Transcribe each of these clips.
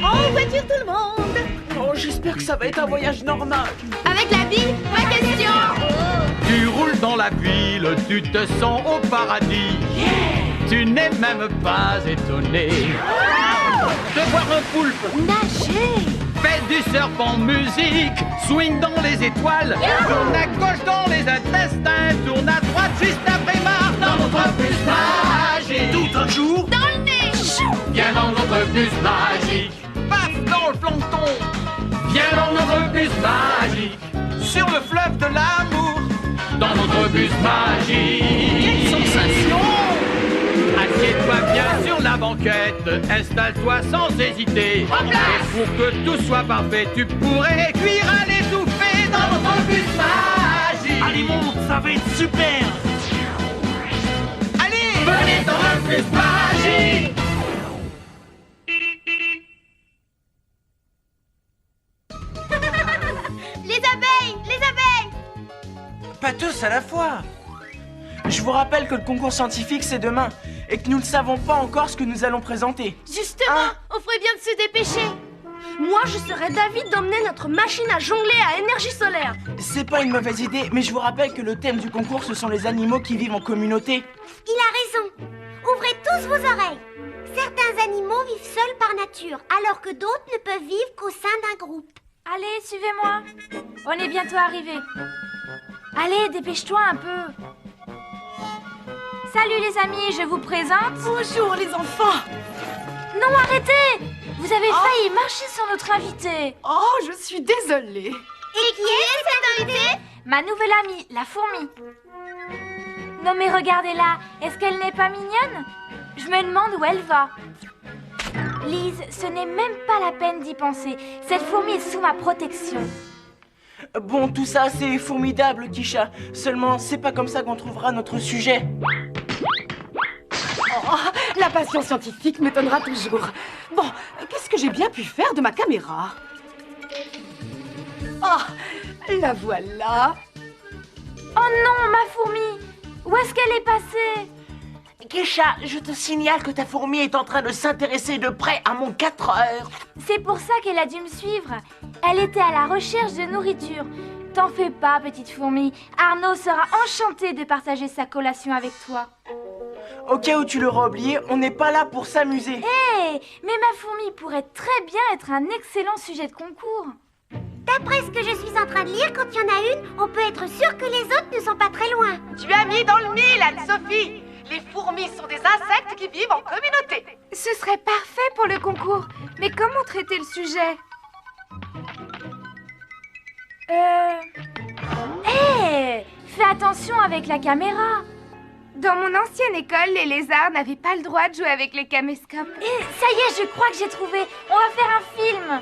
En voiture tout le monde. Oh, j'espère que ça va être un voyage normal. Avec la bille, pas question. Tu roules dans la ville, tu te sens au paradis. Tu n'es même pas étonné de voir un poulpe Nager. fait du surf en musique, swing dans les étoiles, tourne à gauche dans les intestins, tourne à droite juste après marre dans notre bus magique. Tout un jour, Dans le nez. viens dans notre bus magique. Paf dans le plancton, viens dans notre bus magique. Sur le fleuve de l'amour, dans notre bus magique. Quelle sensation! Assieds-toi bien sur la banquette, installe-toi sans hésiter. Et pour que tout soit parfait, tu pourrais cuire à l'étouffée dans notre bus magique. Allez, monte, ça va être super. Allez, venez dans le bus magique. Les abeilles, les abeilles. Pas tous à la fois. Je vous rappelle que le concours scientifique, c'est demain, et que nous ne savons pas encore ce que nous allons présenter. Justement, on ferait bien de se dépêcher. Moi, je serais d'avis d'emmener notre machine à jongler à énergie solaire. C'est pas une mauvaise idée, mais je vous rappelle que le thème du concours, ce sont les animaux qui vivent en communauté. Il a raison. Ouvrez tous vos oreilles. Certains animaux vivent seuls par nature, alors que d'autres ne peuvent vivre qu'au sein d'un groupe. Allez, suivez-moi. On est bientôt arrivés. Allez, dépêche-toi un peu. Salut les amis, je vous présente... Bonjour les enfants. Non, arrêtez! Vous avez failli marcher sur notre invité. Oh, je suis désolée. Et qui est cet invité? Ma nouvelle amie, la fourmi. Non mais regardez-la, est-ce qu'elle n'est pas mignonne? Je me demande où elle va. Lise, ce n'est même pas la peine d'y penser. Cette fourmi est sous ma protection. Bon, tout ça, c'est formidable, Kisha. Seulement, c'est pas comme ça qu'on trouvera notre sujet. Oh, la passion scientifique m'étonnera toujours. Bon, qu'est-ce que j'ai bien pu faire de ma caméra? Oh, la voilà. Oh non, ma fourmi! Où est-ce qu'elle est passée? Kisha, je te signale que ta fourmi est en train de s'intéresser de près à mon 4 heures. C'est pour ça qu'elle a dû me suivre. Elle était à la recherche de nourriture. T'en fais pas, petite fourmi. Arnaud sera enchanté de partager sa collation avec toi. Au cas où tu l'auras oublié, on n'est pas là pour s'amuser. Hé, mais ma fourmi pourrait très bien être un excellent sujet de concours. D'après ce que je suis en train de lire, quand il y en a une, on peut être sûr que les autres ne sont pas très loin. Tu as mis dans le mille, Anne-Sophie. Les fourmis sont des insectes qui vivent en communauté. Ce serait parfait pour le concours. Mais comment traiter le sujet? Hé, fais attention avec la caméra. Dans mon ancienne école, les lézards n'avaient pas le droit de jouer avec les caméscopes. Et ça y est, je crois que j'ai trouvé. On va faire un film.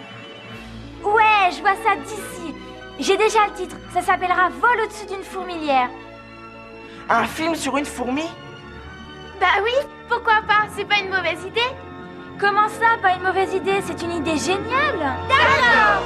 Ouais, je vois ça d'ici. J'ai déjà le titre. Ça s'appellera Vol au-dessus d'une fourmilière. Un film sur une fourmi? Bah oui, pourquoi pas? C'est pas une mauvaise idée. Comment ça, pas une mauvaise idée? C'est une idée géniale. D'accord.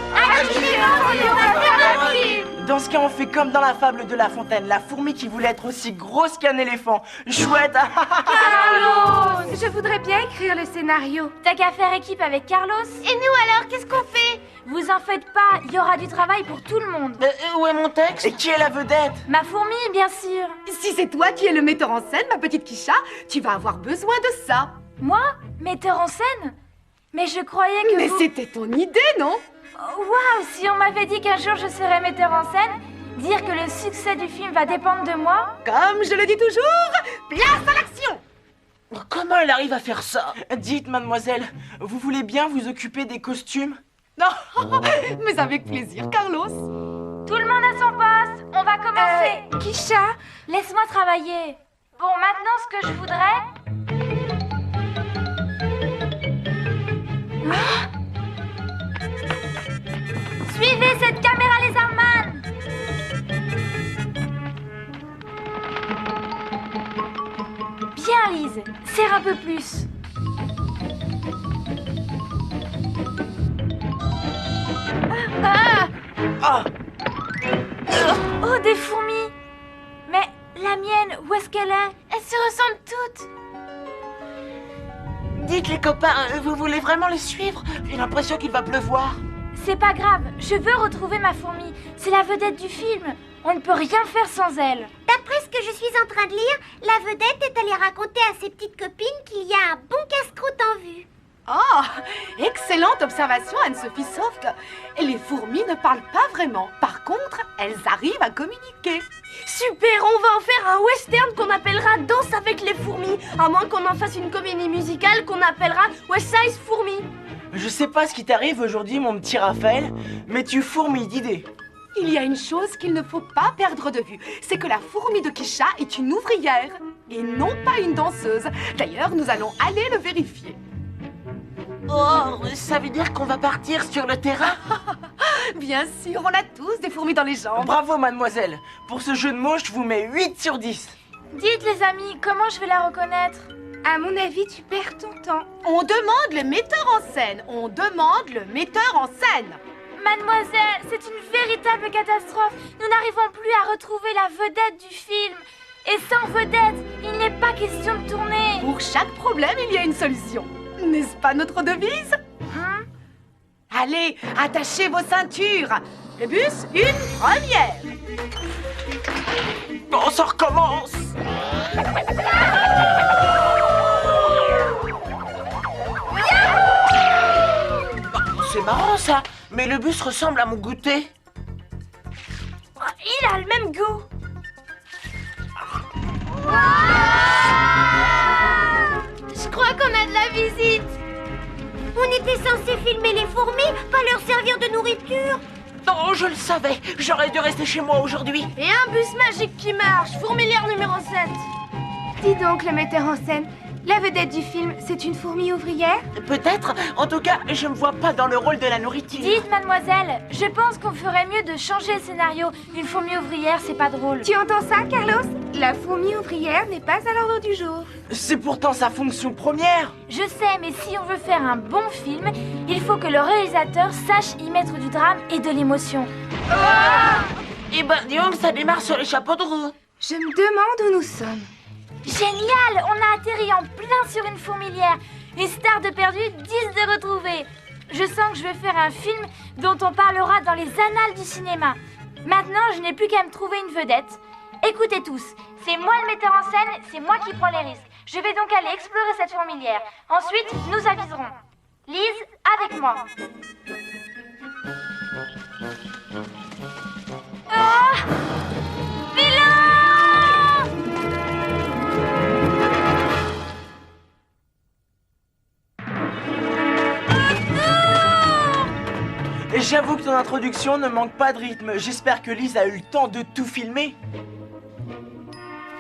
Dans ce cas, on fait comme dans la fable de La Fontaine, la fourmi qui voulait être aussi grosse qu'un éléphant. Chouette. Carlos, je voudrais bien écrire le scénario. T'as qu'à faire équipe avec Carlos. Et nous alors, qu'est-ce qu'on fait? Vous en faites pas, il y aura du travail pour tout le monde. Où est mon texte? Et qui est la vedette? Ma fourmi, bien sûr. Si c'est toi qui es le metteur en scène, ma petite Kisha, tu vas avoir besoin de ça. Moi, metteur en scène? Mais je croyais que Mais vous... c'était ton idée, non? Oh, waouh, si on m'avait dit qu'un jour je serais metteur en scène, dire que le succès du film va dépendre de moi. Comme je le dis toujours, place à l'action! Comment elle arrive à faire ça? Dites, mademoiselle, vous voulez bien vous occuper des costumes? Non, mais avec plaisir, Carlos. Tout le monde à son poste, on va commencer. Kisha, laisse-moi travailler. Bon, maintenant ce que je voudrais... Suivez cette caméra, les Arman. Bien, Lise, serre un peu plus. Oh, des fourmis. Mais la mienne, où est-ce qu'elle est? Elles se ressemblent toutes. Dites les copains, vous voulez vraiment les suivre? J'ai l'impression qu'il va pleuvoir. C'est pas grave, je veux retrouver ma fourmi. C'est la vedette du film. On ne peut rien faire sans elle. D'après ce que je suis en train de lire, la vedette est allée raconter à ses petites copines qu'il y a un bon casse-croûte en vue. Oh, excellente observation, Anne-Sophie, sauf que les fourmis ne parlent pas vraiment. Par contre, elles arrivent à communiquer. Super, on va en faire un western qu'on appellera Danse avec les fourmis. À moins qu'on en fasse une comédie musicale qu'on appellera West Side Fourmis. Je sais pas ce qui t'arrive aujourd'hui, mon petit Raphaël, mais tu fourmilles d'idées. Il y a une chose qu'il ne faut pas perdre de vue, c'est que la fourmi de Kisha est une ouvrière et non pas une danseuse. D'ailleurs, nous allons aller le vérifier. Oh, ça veut dire qu'on va partir sur le terrain? Bien sûr, on a tous des fourmis dans les jambes. Bravo, mademoiselle. Pour ce jeu de mots, je vous mets 8 sur 10. Dites les amis, comment je vais la reconnaître? À mon avis, tu perds ton temps. On demande le metteur en scène. On demande le metteur en scène. Mademoiselle, c'est une véritable catastrophe. Nous n'arrivons plus à retrouver la vedette du film. Et sans vedette, il n'est pas question de tourner. Pour chaque problème, il y a une solution. N'est-ce pas notre devise? Allez, attachez vos ceintures. Le bus, une première. Bon, ça recommence. C'est marrant ça, mais le bus ressemble à mon goûter. Il a le même goût. Je crois qu'on a de la visite. On était censé filmer les fourmis, pas leur servir de nourriture. Non, je le savais, j'aurais dû rester chez moi aujourd'hui. Et un bus magique qui marche, fourmilière numéro 7. Dis donc, le metteur en scène, la vedette du film, c'est une fourmi ouvrière? Peut-être, en tout cas, je me vois pas dans le rôle de la nourriture. Dites, mademoiselle, je pense qu'on ferait mieux de changer le scénario. Une fourmi ouvrière, c'est pas drôle. Tu entends ça, Carlos? La fourmi ouvrière n'est pas à l'ordre du jour. C'est pourtant sa fonction première. Je sais, mais si on veut faire un bon film, il faut que le réalisateur sache y mettre du drame et de l'émotion. Eh ben, disons que ça démarre sur les chapeaux de roue. Je me demande où nous sommes. Génial! On a atterri en plein sur une fourmilière. Une star de perdu, 10 de retrouvés. Je sens que je vais faire un film dont on parlera dans les annales du cinéma. Maintenant, je n'ai plus qu'à me trouver une vedette. Écoutez tous, c'est moi le metteur en scène, c'est moi qui prends les risques. Je vais donc aller explorer cette fourmilière. Ensuite, nous aviserons. Lise, avec moi. Ah! Vilain! Et j'avoue que ton introduction ne manque pas de rythme. J'espère que Lise a eu le temps de tout filmer.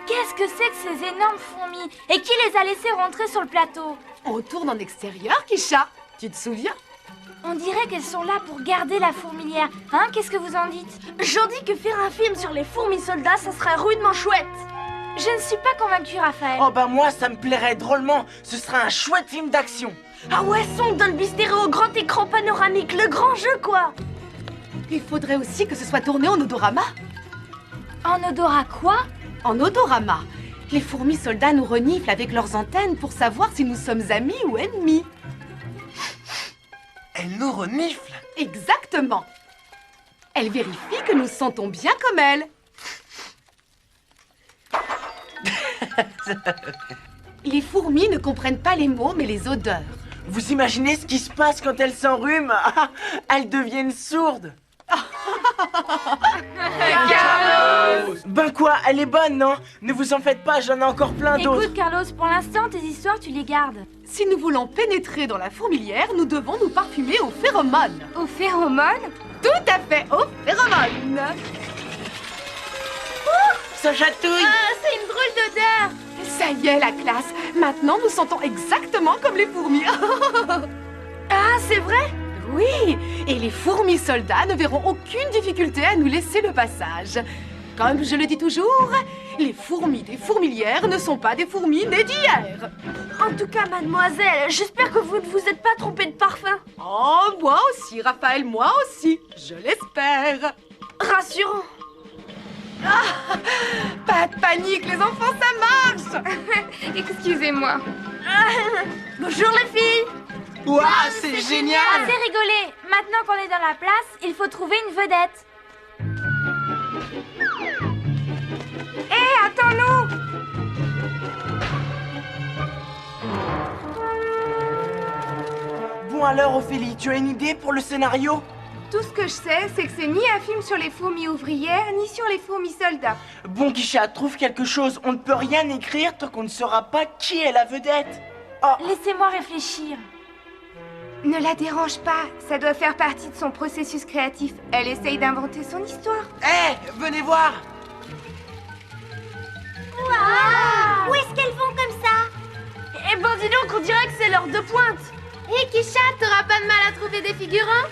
Qu'est-ce que c'est que ces énormes fourmis? Et qui les a laissées rentrer sur le plateau? On tourne en extérieur, Kisha. Tu te souviens? On dirait qu'elles sont là pour garder la fourmilière. Hein, qu'est-ce que vous en dites? J'en dis que faire un film sur les fourmis soldats, ça serait rudement chouette. Je ne suis pas convaincue, Raphaël. Oh bah moi, ça me plairait drôlement. Ce serait un chouette film d'action. Ah ouais, son Dolby Stéréo, grand écran panoramique, le grand jeu quoi. Il faudrait aussi que ce soit tourné en odorama. En odorat quoi? En odorama. Les fourmis soldats nous reniflent avec leurs antennes pour savoir si nous sommes amis ou ennemis. Elle nous renifle. Exactement. Elle vérifie que nous sentons bien comme elle. Les fourmis ne comprennent pas les mots, mais les odeurs. Vous imaginez ce qui se passe quand elles s'enrhument? Elles deviennent sourdes. Carlos! Ben quoi, elle est bonne, non? Ne vous en faites pas, j'en ai encore plein d'autres. Écoute, Carlos, pour l'instant, tes histoires, tu les gardes. Si nous voulons pénétrer dans la fourmilière, nous devons nous parfumer aux phéromones. Aux phéromones? Tout à fait, aux phéromones. Ça chatouille. Ah, c'est une drôle d'odeur. Ça y est, la classe. Maintenant, nous sentons exactement comme les fourmis. Ah, c'est vrai? Oui, et les fourmis soldats ne verront aucune difficulté à nous laisser le passage. Comme je le dis toujours, les fourmis des fourmilières ne sont pas des fourmis nées d'hier. En tout cas, mademoiselle, j'espère que vous ne vous êtes pas trompée de parfum. Oh, moi aussi, Raphaël, moi aussi. Je l'espère. Rassurant. Pas de panique, les enfants, ça marche. Excusez-moi. Bonjour les filles. Ouah, c'est génial! Assez rigolé. Maintenant qu'on est dans la place, il faut trouver une vedette. Hé, attends-nous! Bon alors, Ophélie, tu as une idée pour le scénario? Tout ce que je sais, c'est que c'est ni un film sur les fourmis ouvrières, ni sur les fourmis soldats. Bon, Kisha, trouve quelque chose. On ne peut rien écrire tant qu'on ne saura pas qui est la vedette. Oh, Laissez-moi réfléchir. Ne la dérange pas, ça doit faire partie de son processus créatif. Elle essaye d'inventer son histoire. hé, venez voir! Waouh! Où est-ce qu'elles vont comme ça? Eh ben dis donc, on dirait que c'est l'heure de pointe. Hé Kisha, t'auras pas de mal à trouver des figurants?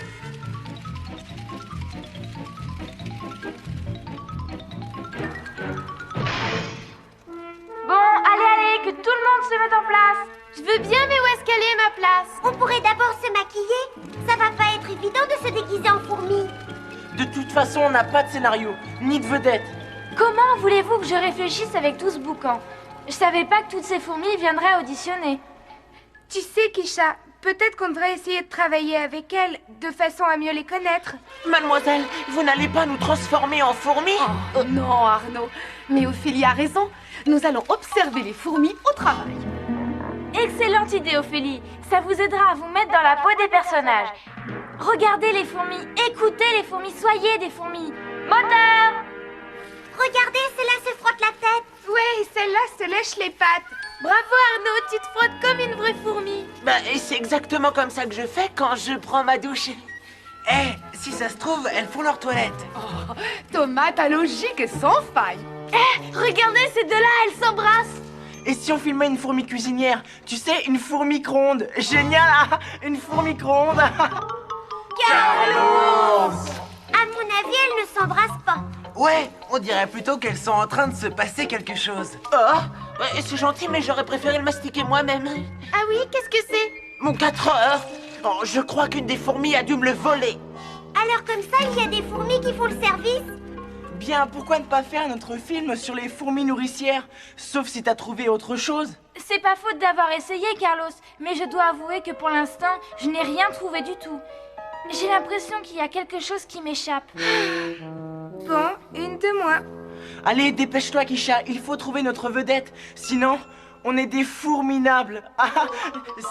Bon, allez, que tout le monde se mette en place. Je veux bien, mais où est-ce qu'elle est ma place? On pourrait d'abord se maquiller. Ça va pas être évident de se déguiser en fourmi. De toute façon, on n'a pas de scénario, ni de vedette. Comment voulez-vous que je réfléchisse avec tout ce boucan? Je savais pas que toutes ces fourmis viendraient auditionner. Tu sais, Kisha, peut-être qu'on devrait essayer de travailler avec elles, de façon à mieux les connaître. Mademoiselle, vous n'allez pas nous transformer en fourmis? Oh non, Arnaud. Mais Ophélie a raison. Nous allons observer les fourmis au travail. Excellente idée, Ophélie. Ça vous aidera à vous mettre dans la peau des personnages. Regardez les fourmis, écoutez les fourmis, soyez des fourmis. Moteur! Regardez, celle-là se frotte la tête. Ouais, celle-là se lèche les pattes. Bravo Arnaud, tu te frottes comme une vraie fourmi. Bah, et c'est exactement comme ça que je fais quand je prends ma douche. Hé, si ça se trouve, elles font leur toilette. Oh, Thomas, ta logique est sans faille. Regardez, ces deux-là, elles s'embrassent. Et si on filmait une fourmi cuisinière? Tu sais, une fourmi micro-ondes. Génial, hein? Une fourmi micro-ondes. Carlos! À mon avis, elles ne s'embrassent pas. Ouais, on dirait plutôt qu'elles sont en train de se passer quelque chose. Oh, ouais, c'est gentil, mais j'aurais préféré le mastiquer moi-même. Ah oui, qu'est-ce que c'est? Mon 4 heures. Oh, je crois qu'une des fourmis a dû me le voler. Alors comme ça, il y a des fourmis qui font le service. Bien, pourquoi ne pas faire notre film sur les fourmis nourricières? Sauf si t'as trouvé autre chose. C'est pas faute d'avoir essayé, Carlos, mais je dois avouer que pour l'instant, je n'ai rien trouvé du tout. J'ai l'impression qu'il y a quelque chose qui m'échappe. Bon, une de moi. Allez, dépêche-toi, Kisha, il faut trouver notre vedette. Sinon, on est des fourminables. Ah,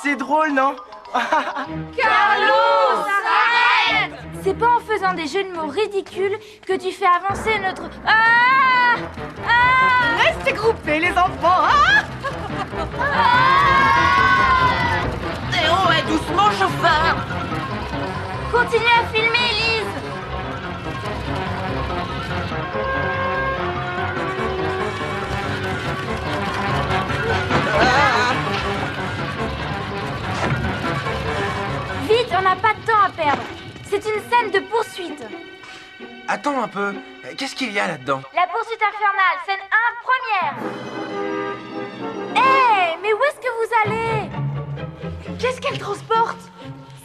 c'est drôle, non? Carlos, arrête! C'est pas en faisant des jeux de mots ridicules que tu fais avancer notre... Ah! Ah! Restez groupés, les enfants. Eh oh, et doucement, chauffeur. Continue à filmer, Elise. Vite, on n'a pas de temps à perdre. C'est une scène de poursuite. Attends un peu, qu'est-ce qu'il y a là-dedans? La poursuite infernale, scène 1, première. Hé, mais où est-ce que vous allez? Qu'est-ce qu'elle transporte?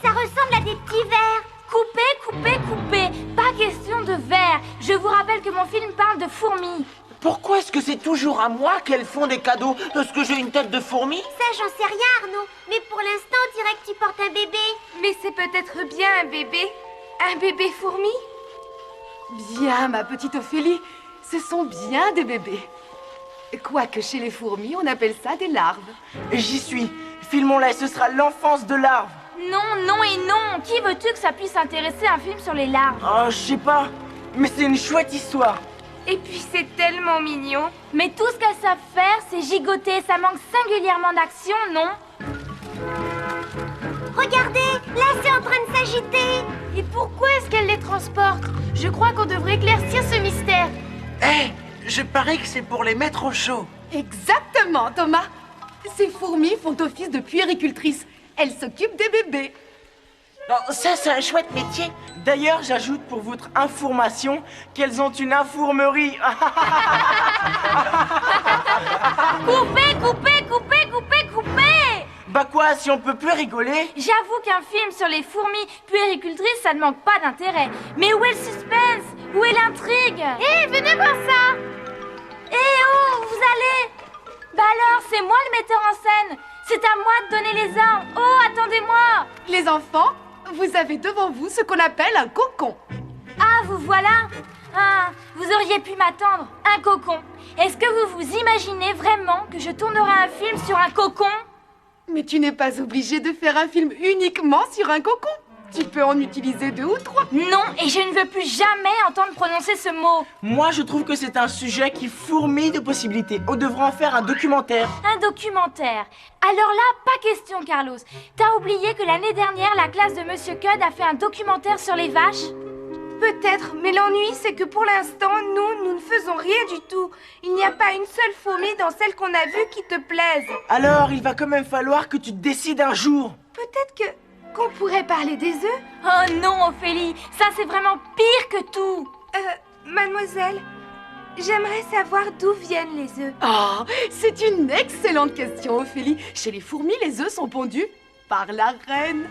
Ça ressemble à des petits vers. Coupez, coupez, coupez. Pas question de verre. Je vous rappelle que mon film parle de fourmis. Pourquoi est-ce que c'est toujours à moi qu'elles font des cadeaux? Est-ce que j'ai une tête de fourmi? Ça, j'en sais rien, Arnaud. Mais pour l'instant, on dirait que tu portes un bébé. Mais c'est peut-être bien un bébé. Un bébé fourmi? Bien, ma petite Ophélie, ce sont bien des bébés. Quoique chez les fourmis, on appelle ça des larves. J'y suis. Filmons-la, ce sera l'enfance de larves. Non, non et non. Qui veux-tu que ça puisse intéresser un film sur les larves? Oh, je sais pas. Mais c'est une chouette histoire. Et puis c'est tellement mignon. Mais tout ce qu'elles savent faire, c'est gigoter. Ça manque singulièrement d'action, non? Regardez, là, c'est en train de s'agiter. Et pourquoi est-ce qu'elle les transporte? Je crois qu'on devrait éclaircir ce mystère. Hé, je parie que c'est pour les mettre au chaud. Exactement, Thomas. Ces fourmis font office de puéricultrices. Elles s'occupent des bébés. Non, ça, c'est un chouette métier. D'ailleurs, j'ajoute pour votre information qu'elles ont une infirmerie. Coupez, coupez, coupez, coupez, coupez! Bah quoi, si on peut plus rigoler? J'avoue qu'un film sur les fourmis puéricultrices, ça ne manque pas d'intérêt. Mais où est le suspense? Où est l'intrigue? Hé, venez voir ça! Eh oh, où vous allez? Bah alors, c'est moi le metteur en scène. C'est à moi de donner les armes. Oh, attendez-moi. Les enfants, vous avez devant vous ce qu'on appelle un cocon. Ah, vous voilà. Ah, vous auriez pu m'attendre. Un cocon. Est-ce que vous vous imaginez vraiment que je tournerai un film sur un cocon? Mais tu n'es pas obligé de faire un film uniquement sur un cocon. Tu peux en utiliser 2 ou 3. Non, et je ne veux plus jamais entendre prononcer ce mot. Moi, je trouve que c'est un sujet qui fourmille de possibilités. On devrait en faire un documentaire. Un documentaire. Alors là, pas question, Carlos. T'as oublié que l'année dernière, la classe de Monsieur Cud a fait un documentaire sur les vaches? Peut-être, mais l'ennui, c'est que pour l'instant, nous ne faisons rien du tout. Il n'y a pas une seule fourmi dans celle qu'on a vue qui te plaise. Alors, il va quand même falloir que tu te décides un jour. Peut-être qu'on pourrait parler des œufs. Oh non, Ophélie, ça c'est vraiment pire que tout. Mademoiselle, j'aimerais savoir d'où viennent les œufs. Oh, c'est une excellente question, Ophélie. Chez les fourmis, les œufs sont pondus par la reine.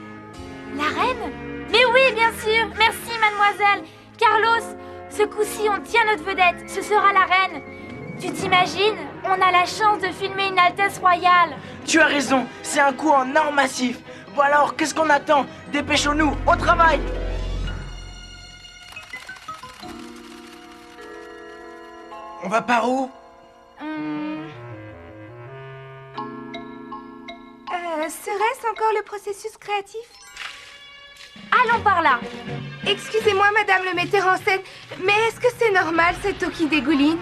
La reine? Mais oui, bien sûr. Merci, mademoiselle. Carlos, ce coup-ci, on tient notre vedette. Ce sera la reine. Tu t'imagines? On a la chance de filmer une Altesse royale. Tu as raison, c'est un coup en or massif. Bon alors, qu'est-ce qu'on attend? Dépêchons-nous, au travail! On va par où? Serait-ce encore le processus créatif? Allons par là. Excusez-moi, madame le metteur en scène, mais est-ce que c'est normal cette eau qui dégouline?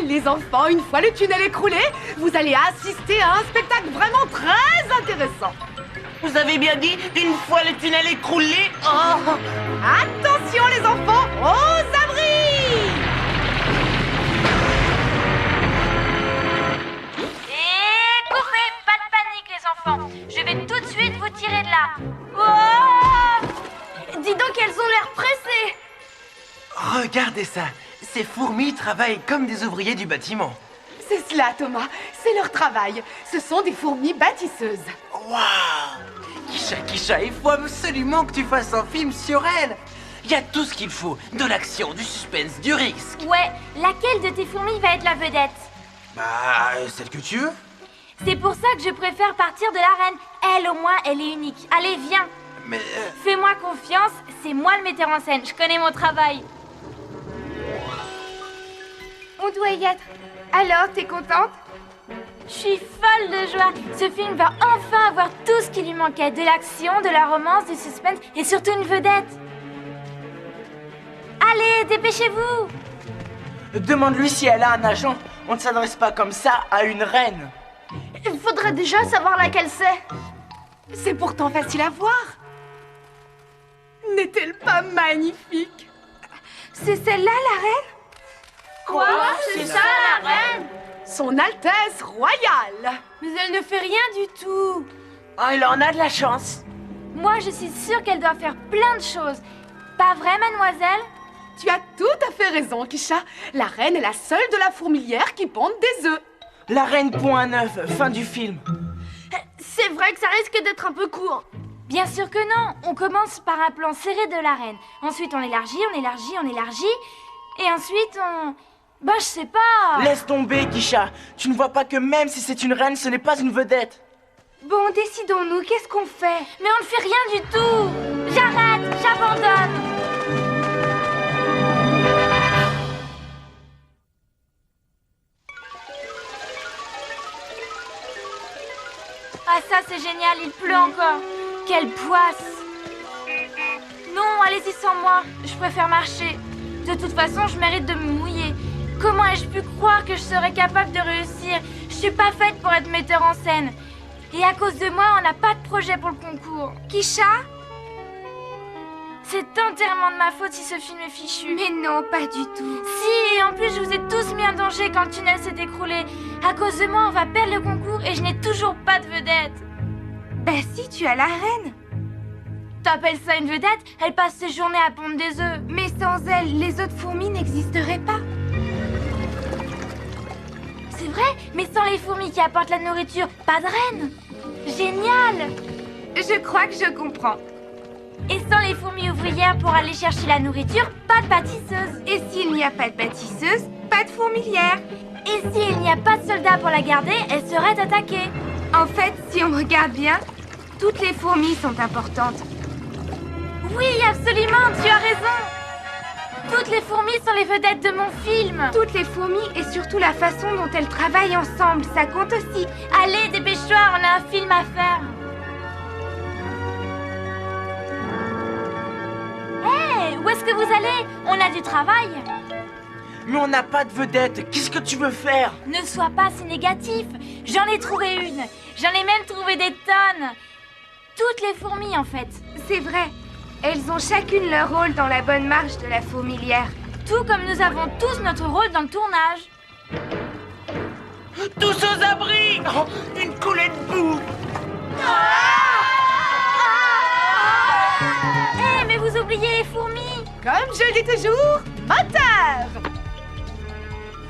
Les enfants, une fois le tunnel écroulé, vous allez assister à un spectacle vraiment très intéressant. Vous avez bien dit, une fois le tunnel écroulé. Oh. Attention les enfants, aux abris! Et coupez, pas de panique les enfants. Je vais tout de suite vous tirer de là. Oh! Dis donc, elles ont l'air pressées. Regardez ça. Ces fourmis travaillent comme des ouvriers du bâtiment. C'est cela, Thomas. C'est leur travail. Ce sont des fourmis bâtisseuses. Waouh! Kisha, il faut absolument que tu fasses un film sur elle. Il y a tout ce qu'il faut. De l'action, du suspense, du risque. Ouais, laquelle de tes fourmis va être la vedette? Bah, celle que tu veux. C'est pour ça que je préfère partir de la reine. Elle, au moins, elle est unique. Allez, viens. Mais... Fais-moi confiance, c'est moi le metteur en scène. Je connais mon travail. On doit y être. Alors, t'es contente? Je suis folle de joie. Ce film va enfin avoir tout ce qui lui manquait. De l'action, de la romance, du suspense et surtout une vedette. Allez, dépêchez-vous. Demande-lui si elle a un agent. On ne s'adresse pas comme ça à une reine. Il faudrait déjà savoir laquelle c'est. C'est pourtant facile à voir. N'est-elle pas magnifique? C'est celle-là, la reine? Quoi? C'est ça, la reine? Son Altesse royale. Mais elle ne fait rien du tout. Oh, il en a de la chance. Moi, je suis sûre qu'elle doit faire plein de choses. Pas vrai, mademoiselle? Tu as tout à fait raison, Kisha. La reine est la seule de la fourmilière qui ponde des œufs. La reine pond un œuf, fin du film. C'est vrai que ça risque d'être un peu court. Bien sûr que non. On commence par un plan serré de la reine. Ensuite, on élargit, on élargit, on élargit. Et ensuite, on... Bah, je sais pas. Laisse tomber, Kisha. Tu ne vois pas que même si c'est une reine, ce n'est pas une vedette. Bon, décidons-nous, qu'est-ce qu'on fait? Mais on ne fait rien du tout. J'arrête, j'abandonne. Ah ça c'est génial, il pleut encore. Quelle poisse. Non, allez-y sans moi, je préfère marcher. De toute façon, je mérite de me mouiller. Comment ai-je pu croire que je serais capable de réussir? Je suis pas faite pour être metteur en scène. Et à cause de moi, on n'a pas de projet pour le concours. Kisha? C'est entièrement de ma faute si ce film est fichu. Mais non, pas du tout. Si, et en plus je vous ai tous mis en danger quand le tunnel s'est écroulé. À cause de moi, on va perdre le concours et je n'ai toujours pas de vedette. Bah si, tu as la reine. T'appelles ça une vedette? Elle passe ses journées à pondre des œufs. Mais sans elle, les autres fourmis n'existeraient pas. C'est vrai, mais sans les fourmis qui apportent la nourriture, pas de reine. Génial. Je crois que je comprends. Et sans les fourmis ouvrières pour aller chercher la nourriture, pas de bâtisseuse. Et s'il n'y a pas de bâtisseuse, pas de fourmilière. Et s'il n'y a pas de soldats pour la garder, elle serait attaquée. En fait, si on regarde bien, toutes les fourmis sont importantes. Oui, absolument, tu as raison. Toutes les fourmis sont les vedettes de mon film. Toutes les fourmis et surtout la façon dont elles travaillent ensemble, ça compte aussi. Allez, dépêche-toi, on a un film à faire. Hé, où est-ce que vous allez? On a du travail. Mais on n'a pas de vedette. Qu'est-ce que tu veux faire? Ne sois pas si négatif. J'en ai trouvé une. J'en ai même trouvé des tonnes. Toutes les fourmis, en fait. C'est vrai. Elles ont chacune leur rôle dans la bonne marche de la fourmilière. Tout comme nous avons tous notre rôle dans le tournage. Tous aux abris! Oh, une coulée de boue! Eh, mais vous oubliez les fourmis. Comme je le dis toujours, moteur!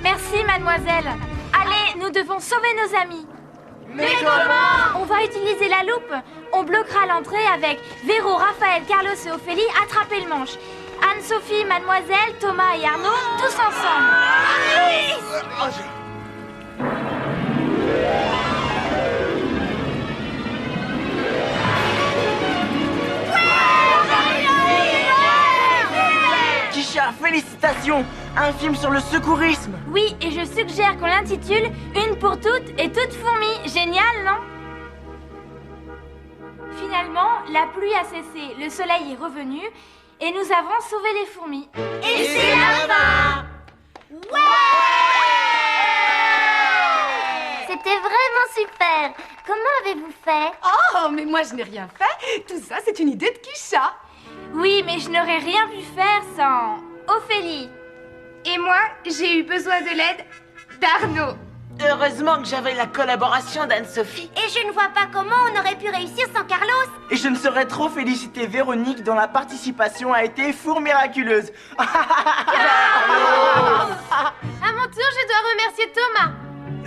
Merci, mademoiselle. Allez, nous devons sauver nos amis. Mais comment? On va utiliser la loupe. On bloquera l'entrée avec Véro, Raphaël, Carlos et Ophélie. Attrapez le manche. Anne-Sophie, mademoiselle, Thomas et Arnaud, tous ensemble. Kisha, félicitations! Un film sur le secourisme! Oui, et je suggère qu'on l'intitule Une pour toutes et toutes fourmis. Génial, non? Finalement, la pluie a cessé, le soleil est revenu et nous avons sauvé les fourmis. Et c'est la fin! C'était vraiment super! Comment avez-vous fait? Oh, mais moi je n'ai rien fait. Tout ça, c'est une idée de Kisha. Oui, mais je n'aurais rien pu faire sans Ophélie. Et moi, j'ai eu besoin de l'aide d'Arnaud. Heureusement que j'avais la collaboration d'Anne-Sophie. Et je ne vois pas comment on aurait pu réussir sans Carlos. Et je ne saurais trop féliciter Véronique dont la participation a été four miraculeuse. À mon tour, je dois remercier Thomas.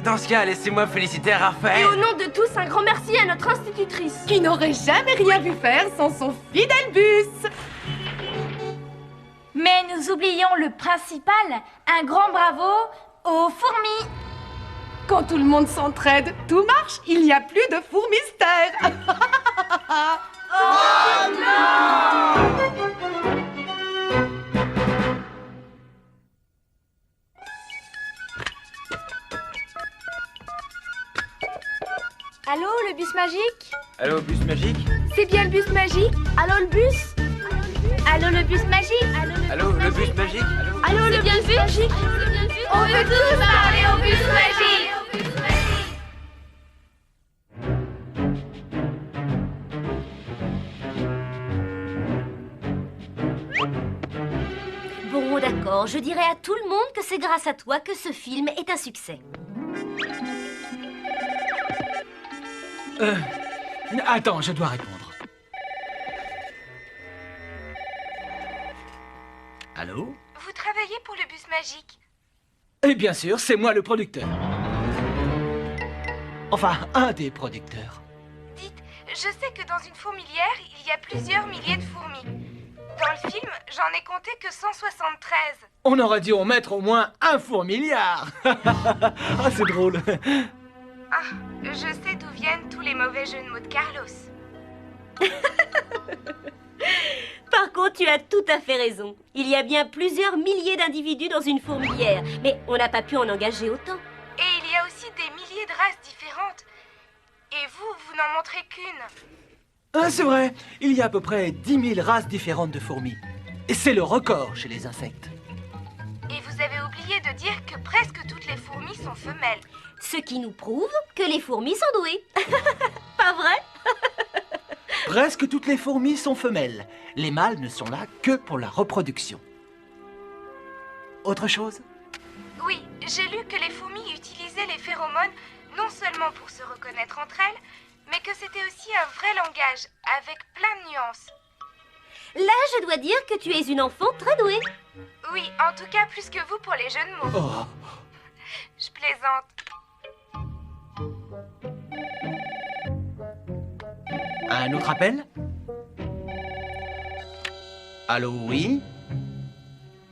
Dans ce cas, laissez-moi féliciter Et Raphaël. au nom de tous, un grand merci à notre institutrice. Qui n'aurait jamais rien vu faire sans son fidèle bus. Mais nous oublions le principal, un grand bravo aux fourmis. Quand tout le monde s'entraide, tout marche. Il n'y a plus de fourmistère. Oh non! Allô, le bus magique? Allô, bus magique? C'est bien le bus magique? Allô, le bus? Allô, le bus magique? Allô, le bus magique? Allô, le bus magique? On veut tous parler au bus magique! Bon, d'accord, je dirai à tout le monde que c'est grâce à toi que ce film est un succès. Attends, je dois répondre. Allô? Vous travaillez pour le bus magique? Et bien sûr, c'est moi le producteur. Enfin, un des producteurs. Dites, je sais que dans une fourmilière, il y a plusieurs milliers de fourmis. Dans le film, j'en ai compté que 173. On aurait dû en mettre au moins un fourmiliard. Ah, c'est drôle. Ah, je sais d'où viennent tous les mauvais jeux de mots de Carlos. Par contre, tu as tout à fait raison. Il y a bien plusieurs milliers d'individus dans une fourmilière, mais on n'a pas pu en engager autant. Et il y a aussi des milliers de races différentes. Et vous n'en montrez qu'une. Ah, c'est vrai, il y a à peu près 10 000 races différentes de fourmis. Et c'est le record chez les insectes. Et vous avez oublié de dire que presque toutes les fourmis sont femelles. Ce qui nous prouve que les fourmis sont douées. Pas vrai? Presque toutes les fourmis sont femelles. Les mâles ne sont là que pour la reproduction. Autre chose? Oui, j'ai lu que les fourmis utilisaient les phéromones non seulement pour se reconnaître entre elles, mais que c'était aussi un vrai langage, avec plein de nuances. Là, je dois dire que tu es une enfant très douée. Oui, en tout cas plus que vous pour les jeux de mots. Oh. Je plaisante. Un autre appel? Allô, oui?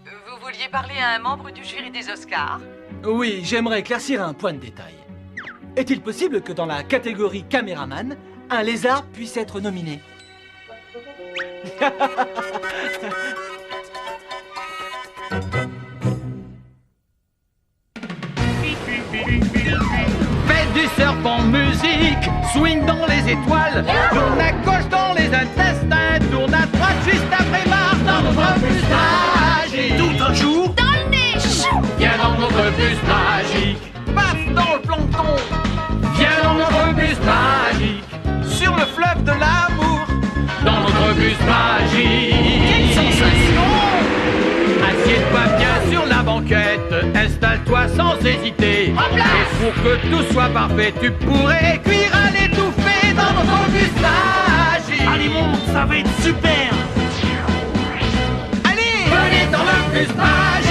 Vous vouliez parler à un membre du jury des Oscars? Oui, j'aimerais éclaircir un point de détail. Est-il possible que dans la catégorie caméraman, un lézard puisse être nominé? Faites du serpent musique, swing dans les étoiles, tourne à gauche dans les intestins, tourne à droite juste après Mars dans notre bus magique. Tout un jour, Dans le nez. Chou. Viens dans notre bus magique, paf dans le plancton. Viens dans notre bus magique, sur le fleuve de l'amour, dans notre bus magique. quelle sensation! Assieds-toi bien sur la banquette, installe-toi sans hésiter. Et pour que tout soit parfait, tu pourrais cuire à l'étouffée dans notre bus magique. Allez, monte, ça va être super! Allez, venez dans le bus magique.